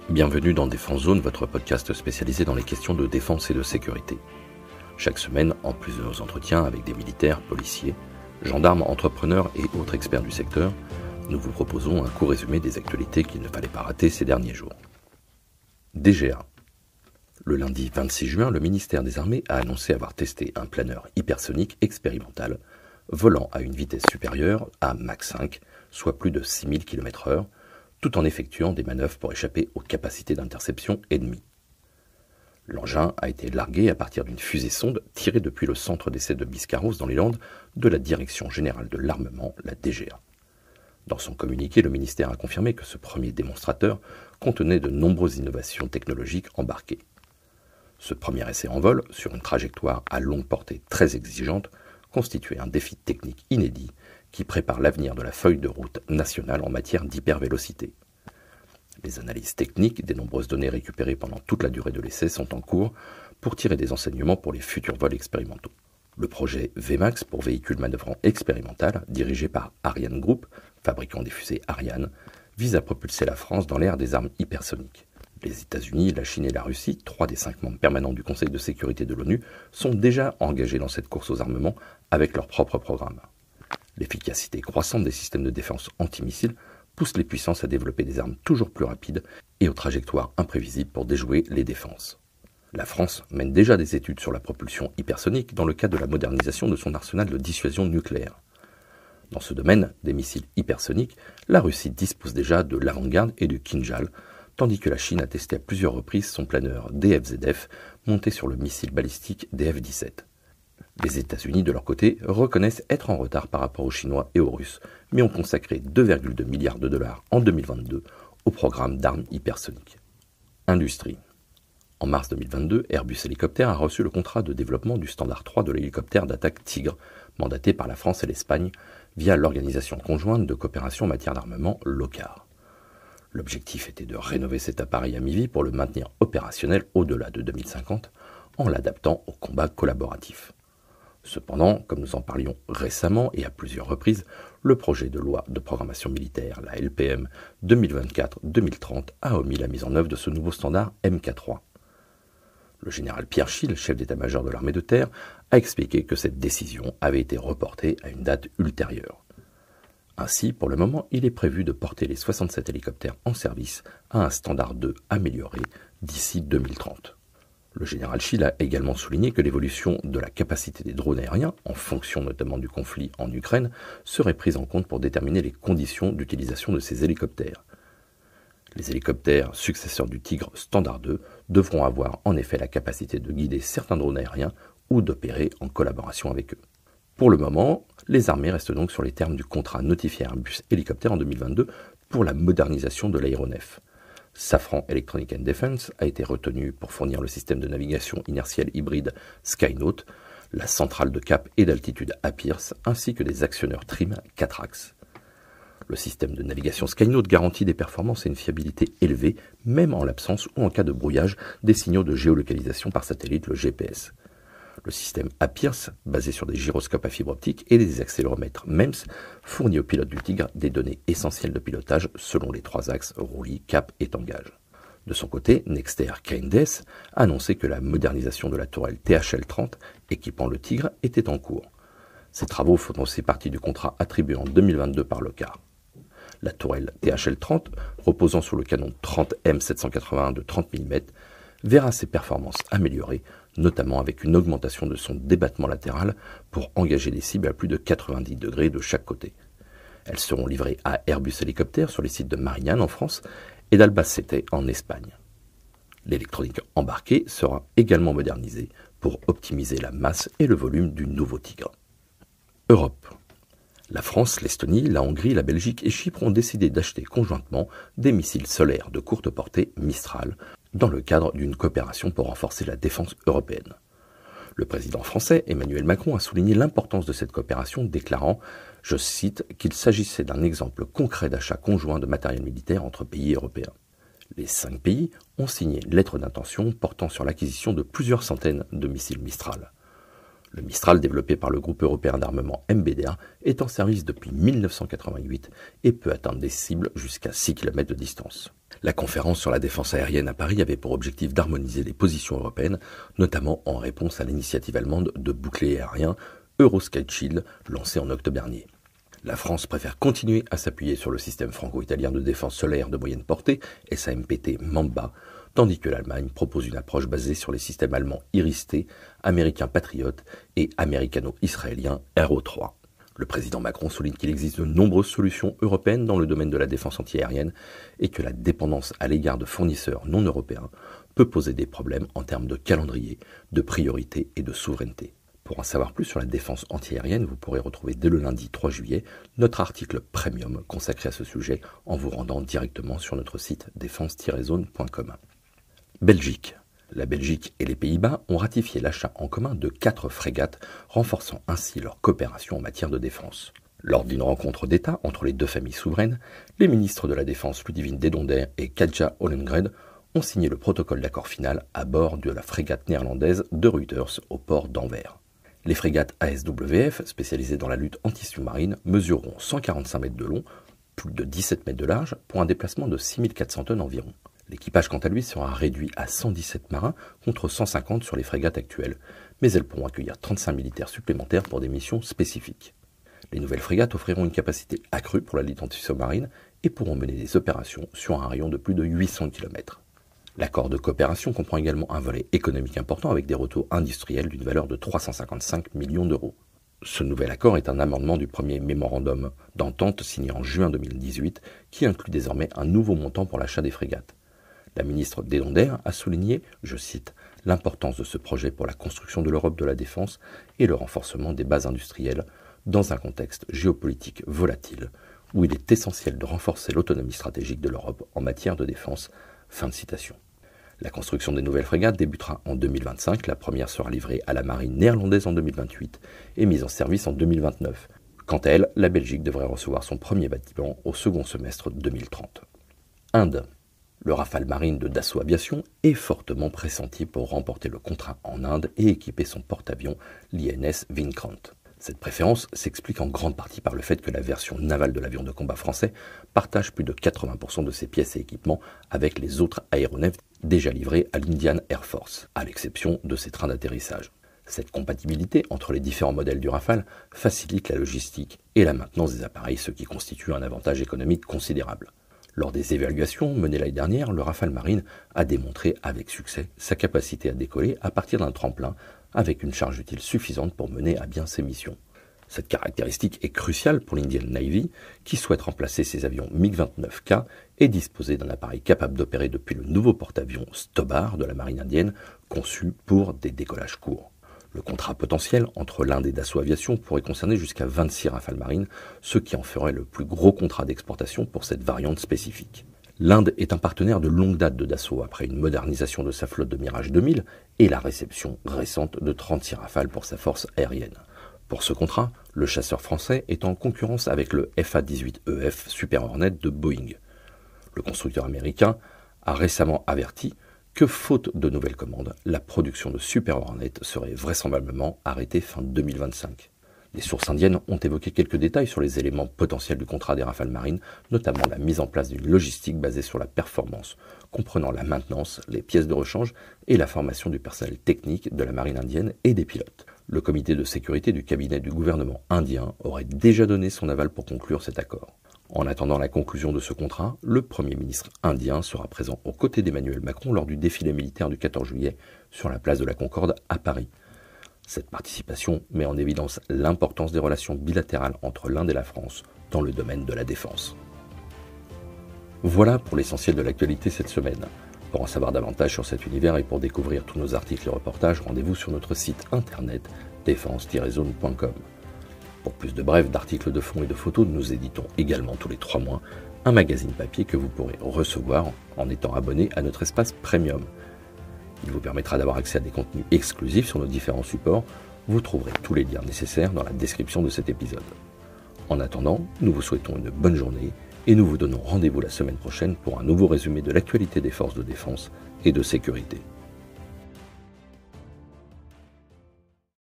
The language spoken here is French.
Bienvenue dans Défense Zone, votre podcast spécialisé dans les questions de défense et de sécurité. Chaque semaine, en plus de nos entretiens avec des militaires, policiers, gendarmes, entrepreneurs et autres experts du secteur, nous vous proposons un court résumé des actualités qu'il ne fallait pas rater ces derniers jours. DGA. Le lundi 26 juin, le ministère des Armées a annoncé avoir testé un planeur hypersonique expérimental volant à une vitesse supérieure à Mach 5, soit plus de 6000 km/h, tout en effectuant des manœuvres pour échapper aux capacités d'interception ennemies. L'engin a été largué à partir d'une fusée-sonde tirée depuis le centre d'essai de Biscarrosse dans les Landes de la Direction générale de l'armement, la DGA. Dans son communiqué, le ministère a confirmé que ce premier démonstrateur contenait de nombreuses innovations technologiques embarquées. Ce premier essai en vol, sur une trajectoire à longue portée très exigeante, constituait un défi technique inédit qui prépare l'avenir de la feuille de route nationale en matière d'hypervélocité. Les analyses techniques des nombreuses données récupérées pendant toute la durée de l'essai sont en cours pour tirer des enseignements pour les futurs vols expérimentaux. Le projet VMAX pour véhicule manœuvrant expérimental, dirigé par Ariane Group, fabricant des fusées Ariane, vise à propulser la France dans l'ère des armes hypersoniques. Les États-Unis, la Chine et la Russie, 3 des 5 membres permanents du Conseil de sécurité de l'ONU, sont déjà engagés dans cette course aux armements avec leurs propres programmes. L'efficacité croissante des systèmes de défense antimissiles pousse les puissances à développer des armes toujours plus rapides et aux trajectoires imprévisibles pour déjouer les défenses. La France mène déjà des études sur la propulsion hypersonique dans le cadre de la modernisation de son arsenal de dissuasion nucléaire. Dans ce domaine des missiles hypersoniques, la Russie dispose déjà de l'Avangard et du Kinjal, tandis que la Chine a testé à plusieurs reprises son planeur DFZF monté sur le missile balistique DF-17. Les États-Unis, de leur côté, reconnaissent être en retard par rapport aux Chinois et aux Russes, mais ont consacré 2,2 milliards de dollars en 2022 au programme d'armes hypersoniques. Industrie. En mars 2022, Airbus Hélicoptère a reçu le contrat de développement du standard 3 de l'hélicoptère d'attaque Tigre, mandaté par la France et l'Espagne via l'Organisation conjointe de coopération en matière d'armement, l'OCAR. L'objectif était de rénover cet appareil à mi-vie pour le maintenir opérationnel au-delà de 2050 en l'adaptant au combat collaboratif. Cependant, comme nous en parlions récemment et à plusieurs reprises, le projet de loi de programmation militaire, la LPM 2024-2030, a omis la mise en œuvre de ce nouveau standard MK3. Le général Pierre Schill, chef d'état-major de l'armée de terre, a expliqué que cette décision avait été reportée à une date ultérieure. Ainsi, pour le moment, il est prévu de porter les 67 hélicoptères en service à un standard 2 amélioré d'ici 2030. Le général Schill a également souligné que l'évolution de la capacité des drones aériens, en fonction notamment du conflit en Ukraine, serait prise en compte pour déterminer les conditions d'utilisation de ces hélicoptères. Les hélicoptères successeurs du Tigre Standard 2 devront avoir en effet la capacité de guider certains drones aériens ou d'opérer en collaboration avec eux. Pour le moment, les armées restent donc sur les termes du contrat notifié à Airbus Hélicoptère en 2022 pour la modernisation de l'aéronef. Safran Electronic & Defense a été retenu pour fournir le système de navigation inertielle hybride Skynaut, la centrale de cap et d'altitude à Pierce, ainsi que des actionneurs trim 4 axes. Le système de navigation Skynaut garantit des performances et une fiabilité élevée, même en l'absence ou en cas de brouillage des signaux de géolocalisation par satellite, le GPS. Le système APIRS, basé sur des gyroscopes à fibre optique et des accéléromètres MEMS, fournit aux pilotes du Tigre des données essentielles de pilotage selon les 3 axes roulis, cap et tangage. De son côté, Nexter Caindes a annoncé que la modernisation de la tourelle THL-30 équipant le Tigre était en cours. Ces travaux font aussi partie du contrat attribué en 2022 par l'OCAR. La tourelle THL-30, reposant sur le canon 30 M781 de 30 mm, verra ses performances améliorées, notamment avec une augmentation de son débattement latéral pour engager des cibles à plus de 90 degrés de chaque côté. Elles seront livrées à Airbus Hélicoptère sur les sites de Marignane en France et d'Albacete en Espagne. L'électronique embarquée sera également modernisée pour optimiser la masse et le volume du nouveau Tigre. Europe. La France, l'Estonie, la Hongrie, la Belgique et Chypre ont décidé d'acheter conjointement des missiles solaires de courte portée Mistral dans le cadre d'une coopération pour renforcer la défense européenne. Le président français Emmanuel Macron a souligné l'importance de cette coopération, déclarant, je cite, qu'il s'agissait d'un exemple concret d'achat conjoint de matériel militaire entre pays européens. Les 5 pays ont signé une lettre d'intention portant sur l'acquisition de plusieurs centaines de missiles Mistral. Le Mistral, développé par le groupe européen d'armement MBDA, est en service depuis 1988 et peut atteindre des cibles jusqu'à 6 km de distance. La conférence sur la défense aérienne à Paris avait pour objectif d'harmoniser les positions européennes, notamment en réponse à l'initiative allemande de bouclier aérien Eurosky Shield lancée en octobre dernier. La France préfère continuer à s'appuyer sur le système franco-italien de défense solaire de moyenne portée, SAMPT Mamba, tandis que l'Allemagne propose une approche basée sur les systèmes allemands Iris-T, américains Patriot et américano-israéliens Arrow 3. Le président Macron souligne qu'il existe de nombreuses solutions européennes dans le domaine de la défense antiaérienne et que la dépendance à l'égard de fournisseurs non européens peut poser des problèmes en termes de calendrier, de priorité et de souveraineté. Pour en savoir plus sur la défense antiaérienne, vous pourrez retrouver dès le lundi 3 juillet notre article premium consacré à ce sujet en vous rendant directement sur notre site défense-zone.com. Belgique. La Belgique et les Pays-Bas ont ratifié l'achat en commun de 4 frégates, renforçant ainsi leur coopération en matière de défense. Lors d'une rencontre d'État entre les deux familles souveraines, les ministres de la Défense Ludivine Dedonder et Katja Ollengren ont signé le protocole d'accord final à bord de la frégate néerlandaise de Reuters au port d'Anvers. Les frégates ASWF, spécialisées dans la lutte anti-sous-marine, mesureront 145 mètres de long, plus de 17 mètres de large, pour un déplacement de 6400 tonnes environ. L'équipage, quant à lui, sera réduit à 117 marins contre 150 sur les frégates actuelles, mais elles pourront accueillir 35 militaires supplémentaires pour des missions spécifiques. Les nouvelles frégates offriront une capacité accrue pour la lutte anti-sous-marine et pourront mener des opérations sur un rayon de plus de 800 km. L'accord de coopération comprend également un volet économique important avec des retours industriels d'une valeur de 355 millions d'euros. Ce nouvel accord est un amendement du premier mémorandum d'entente signé en juin 2018 qui inclut désormais un nouveau montant pour l'achat des frégates. La ministre Dedonder a souligné, je cite, « l'importance de ce projet pour la construction de l'Europe de la défense et le renforcement des bases industrielles dans un contexte géopolitique volatile où il est essentiel de renforcer l'autonomie stratégique de l'Europe en matière de défense. » Fin de citation. La construction des nouvelles frégates débutera en 2025, la première sera livrée à la marine néerlandaise en 2028 et mise en service en 2029. Quant à elle, la Belgique devrait recevoir son premier bâtiment au second semestre 2030. Inde. Le Rafale Marine de Dassault Aviation est fortement pressenti pour remporter le contrat en Inde et équiper son porte-avions, l'INS Vikrant. Cette préférence s'explique en grande partie par le fait que la version navale de l'avion de combat français partage plus de 80% de ses pièces et équipements avec les autres aéronefs déjà livrés à l'Indian Air Force, à l'exception de ses trains d'atterrissage. Cette compatibilité entre les différents modèles du Rafale facilite la logistique et la maintenance des appareils, ce qui constitue un avantage économique considérable. Lors des évaluations menées l'année dernière, le Rafale Marine a démontré avec succès sa capacité à décoller à partir d'un tremplin avec une charge utile suffisante pour mener à bien ses missions. Cette caractéristique est cruciale pour l'Indian Navy qui souhaite remplacer ses avions MiG-29K et disposer d'un appareil capable d'opérer depuis le nouveau porte-avions Stobar de la marine indienne conçu pour des décollages courts. Le contrat potentiel entre l'Inde et Dassault Aviation pourrait concerner jusqu'à 26 Rafale Marine, ce qui en ferait le plus gros contrat d'exportation pour cette variante spécifique. L'Inde est un partenaire de longue date de Dassault après une modernisation de sa flotte de Mirage 2000 et la réception récente de 36 Rafales pour sa force aérienne. Pour ce contrat, le chasseur français est en concurrence avec le FA-18EF Super Hornet de Boeing. Le constructeur américain a récemment averti que, faute de nouvelles commandes, la production de Super Hornet serait vraisemblablement arrêtée fin 2025. Les sources indiennes ont évoqué quelques détails sur les éléments potentiels du contrat des Rafales Marines, notamment la mise en place d'une logistique basée sur la performance, comprenant la maintenance, les pièces de rechange et la formation du personnel technique de la marine indienne et des pilotes. Le comité de sécurité du cabinet du gouvernement indien aurait déjà donné son aval pour conclure cet accord. En attendant la conclusion de ce contrat, le Premier ministre indien sera présent aux côtés d'Emmanuel Macron lors du défilé militaire du 14 juillet sur la place de la Concorde à Paris. Cette participation met en évidence l'importance des relations bilatérales entre l'Inde et la France dans le domaine de la défense. Voilà pour l'essentiel de l'actualité cette semaine. Pour en savoir davantage sur cet univers et pour découvrir tous nos articles et reportages, rendez-vous sur notre site internet défense-zone.com. Pour plus de brefs, d'articles de fond et de photos, nous éditons également tous les 3 mois un magazine papier que vous pourrez recevoir en étant abonné à notre espace premium. Il vous permettra d'avoir accès à des contenus exclusifs sur nos différents supports. Vous trouverez tous les liens nécessaires dans la description de cet épisode. En attendant, nous vous souhaitons une bonne journée et nous vous donnons rendez-vous la semaine prochaine pour un nouveau résumé de l'actualité des forces de défense et de sécurité.